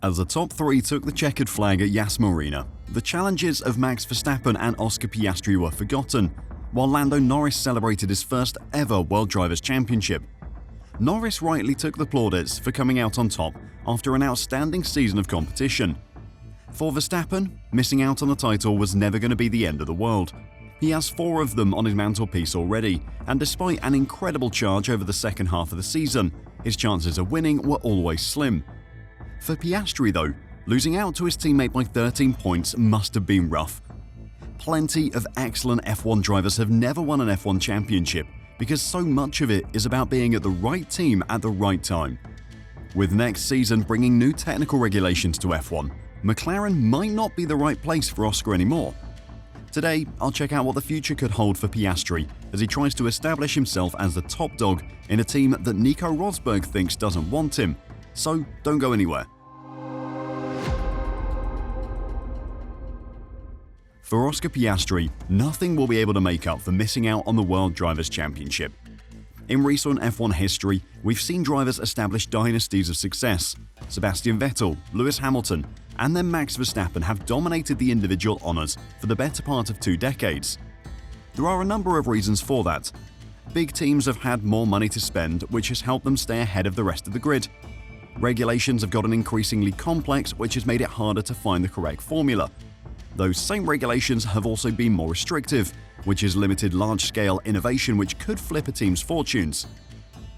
As the top three took the checkered flag at Yas Marina, the challenges of Max Verstappen and Oscar Piastri were forgotten, while Lando Norris celebrated his first ever World Drivers' Championship. Norris rightly took the plaudits for coming out on top after an outstanding season of competition. For Verstappen, missing out on the title was never going to be the end of the world. He has 4 of them on his mantelpiece already, and despite an incredible charge over the second half of the season, his chances of winning were always slim. For Piastri though, losing out to his teammate by 13 points must have been rough. Plenty of excellent F1 drivers have never won an F1 championship because so much of it is about being at the right team at the right time. With next season bringing new technical regulations to F1, McLaren might not be the right place for Oscar anymore. Today, I'll check out what the future could hold for Piastri as he tries to establish himself as the top dog in a team that Nico Rosberg thinks doesn't want him. So don't go anywhere. For Oscar Piastri, nothing will be able to make up for missing out on the World Drivers' Championship. In recent F1 history, we've seen drivers establish dynasties of success. Sebastian Vettel, Lewis Hamilton, and then Max Verstappen have dominated the individual honours for the better part of 2 decades. There are a number of reasons for that. Big teams have had more money to spend, which has helped them stay ahead of the rest of the grid. Regulations have gotten increasingly complex, which has made it harder to find the correct formula. Those same regulations have also been more restrictive, which has limited large-scale innovation which could flip a team's fortunes.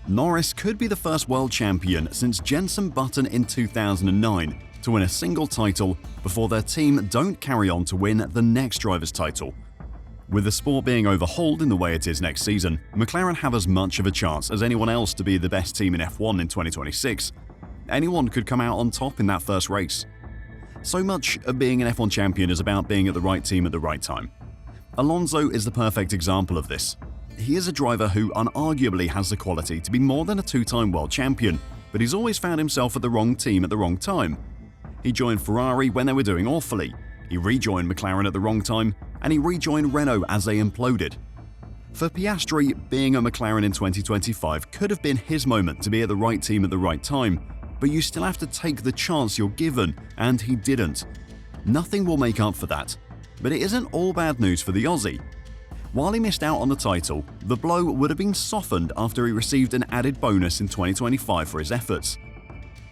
Norris could be the first world champion since Jenson Button in 2009 to win a single title before their team don't carry on to win the next driver's title. With the sport being overhauled in the way it is next season, McLaren have as much of a chance as anyone else to be the best team in F1 in 2026. Anyone could come out on top in that first race. So much of being an F1 champion is about being at the right team at the right time. Alonso is the perfect example of this. He is a driver who unarguably has the quality to be more than a 2-time world champion, but he's always found himself at the wrong team at the wrong time. He joined Ferrari when they were doing awfully, he rejoined McLaren at the wrong time, and he rejoined Renault as they imploded. For Piastri, being at McLaren in 2025 could have been his moment to be at the right team at the right time, but you still have to take the chance you're given, and he didn't. Nothing will make up for that. But it isn't all bad news for the Aussie. While he missed out on the title, the blow would have been softened after he received an added bonus in 2025 for his efforts.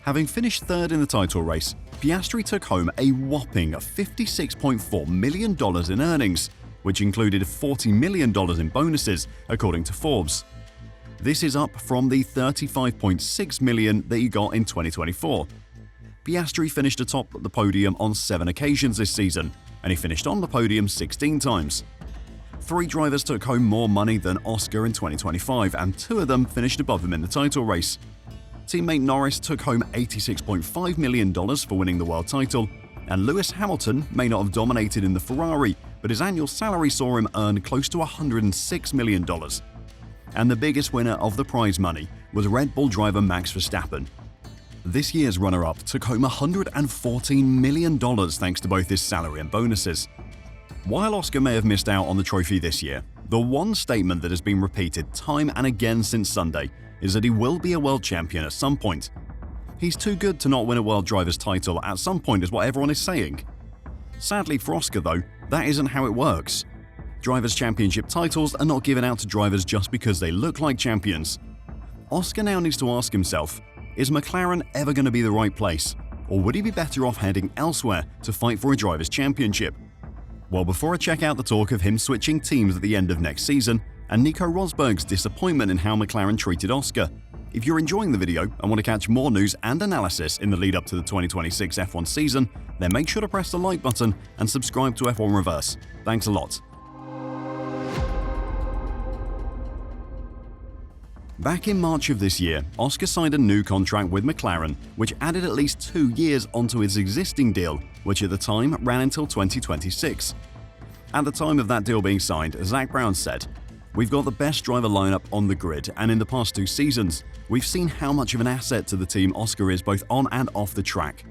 Having finished 3rd in the title race, Piastri took home a whopping $56.4 million in earnings, which included $40 million in bonuses, according to Forbes. This is up from the $35.6 million that he got in 2024. Piastri finished atop the podium on 7 occasions this season, and he finished on the podium 16 times. 3 drivers took home more money than Oscar in 2025, and 2 of them finished above him in the title race. Teammate Norris took home $86.5 million for winning the world title, and Lewis Hamilton may not have dominated in the Ferrari, but his annual salary saw him earn close to $106 million. And the biggest winner of the prize money was Red Bull driver Max Verstappen. This year's runner-up took home $114 million thanks to both his salary and bonuses. While Oscar may have missed out on the trophy this year, the one statement that has been repeated time and again since Sunday is that he will be a world champion at some point. He's too good to not win a world driver's title at some point is what everyone is saying. Sadly for Oscar though, that isn't how it works. Drivers' Championship titles are not given out to drivers just because they look like champions. Oscar now needs to ask himself, is McLaren ever going to be the right place? Or would he be better off heading elsewhere to fight for a Drivers' Championship? Well, before I check out the talk of him switching teams at the end of next season, and Nico Rosberg's disappointment in how McLaren treated Oscar, if you're enjoying the video and want to catch more news and analysis in the lead up to the 2026 F1 season, then make sure to press the like button and subscribe to F1 Reverse. Thanks a lot. Back in March of this year, Oscar signed a new contract with McLaren, which added at least 2 years onto his existing deal, which at the time ran until 2026. At the time of that deal being signed, Zak Brown said, "We've got the best driver lineup on the grid, and in the past 2 seasons, we've seen how much of an asset to the team Oscar is both on and off the track."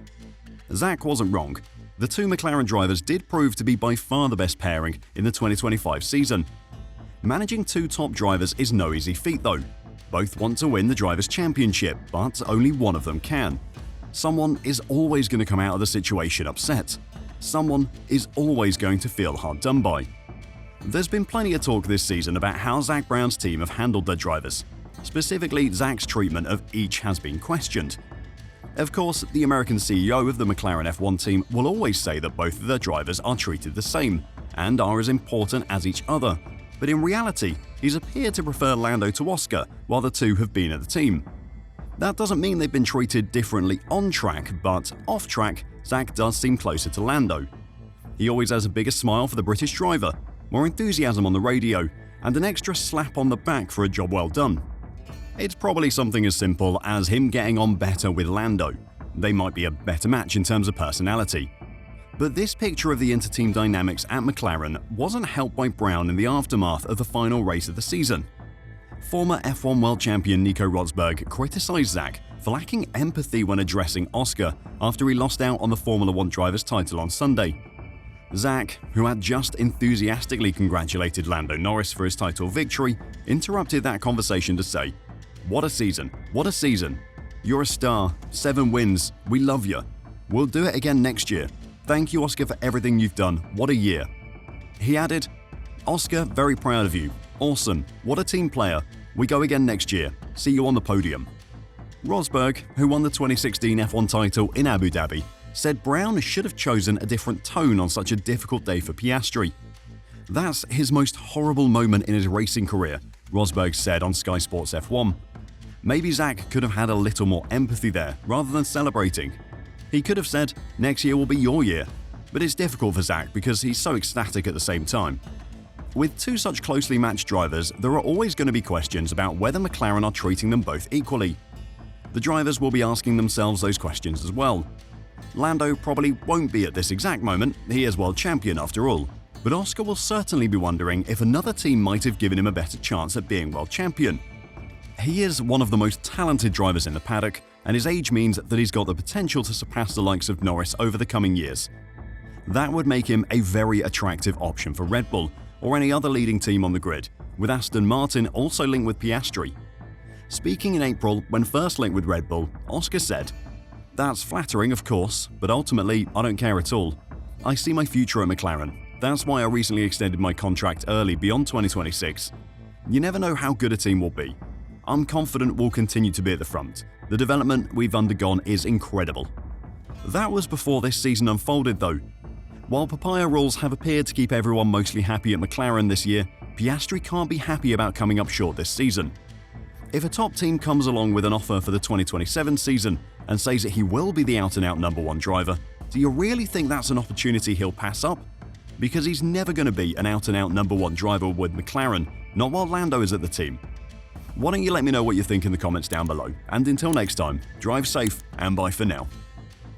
Zak wasn't wrong. The 2 McLaren drivers did prove to be by far the best pairing in the 2025 season. Managing 2 top drivers is no easy feat though. Both want to win the Drivers' Championship, but only one of them can. Someone is always going to come out of the situation upset. Someone is always going to feel hard done by. There's been plenty of talk this season about how Zak Brown's team have handled their drivers. Specifically, Zak's treatment of each has been questioned. Of course, the American CEO of the McLaren F1 team will always say that both of their drivers are treated the same and are as important as each other. But in reality, he's appeared to prefer Lando to Oscar while the two have been at the team. That doesn't mean they've been treated differently on track, but off track, Zak does seem closer to Lando. He always has a bigger smile for the British driver, more enthusiasm on the radio, and an extra slap on the back for a job well done. It's probably something as simple as him getting on better with Lando. They might be a better match in terms of personality. But this picture of the inter-team dynamics at McLaren wasn't helped by Brown in the aftermath of the final race of the season. Former F1 world champion Nico Rosberg criticised Zak for lacking empathy when addressing Oscar after he lost out on the Formula 1 driver's title on Sunday. Zak, who had just enthusiastically congratulated Lando Norris for his title victory, interrupted that conversation to say, "What a season, what a season. You're a star, 7 wins, we love you. We'll do it again next year. Thank you, Oscar, for everything you've done, what a year." He added, "Oscar, very proud of you. Awesome, what a team player. We go again next year. See you on the podium." Rosberg, who won the 2016 F1 title in Abu Dhabi, said Brown should have chosen a different tone on such a difficult day for Piastri. "That's his most horrible moment in his racing career," Rosberg said on Sky Sports F1. Maybe Zak could have had a little more empathy there rather than celebrating. He could have said, "Next year will be your year," but it's difficult for Zak because he's so ecstatic at the same time. With two such closely matched drivers, there are always going to be questions about whether McLaren are treating them both equally. The drivers will be asking themselves those questions as well. Lando probably won't be at this exact moment, he is world champion after all, but Oscar will certainly be wondering if another team might have given him a better chance at being world champion. He is one of the most talented drivers in the paddock, and his age means that he's got the potential to surpass the likes of Norris over the coming years. That would make him a very attractive option for Red Bull or any other leading team on the grid, with Aston Martin also linked with Piastri. Speaking in April, when first linked with Red Bull, Oscar said, "That's flattering, of course, but ultimately I don't care at all. I see my future at McLaren. That's why I recently extended my contract early beyond 2026. You never know how good a team will be. I'm confident we'll continue to be at the front. The development we've undergone is incredible." That was before this season unfolded though. While papaya rules have appeared to keep everyone mostly happy at McLaren this year, Piastri can't be happy about coming up short this season. If a top team comes along with an offer for the 2027 season and says that he will be the out-and-out #1 driver, do you really think that's an opportunity he'll pass up? Because he's never going to be an out-and-out #1 driver with McLaren, not while Lando is at the team. Why don't you let me know what you think in the comments down below, and until next time, drive safe and bye for now.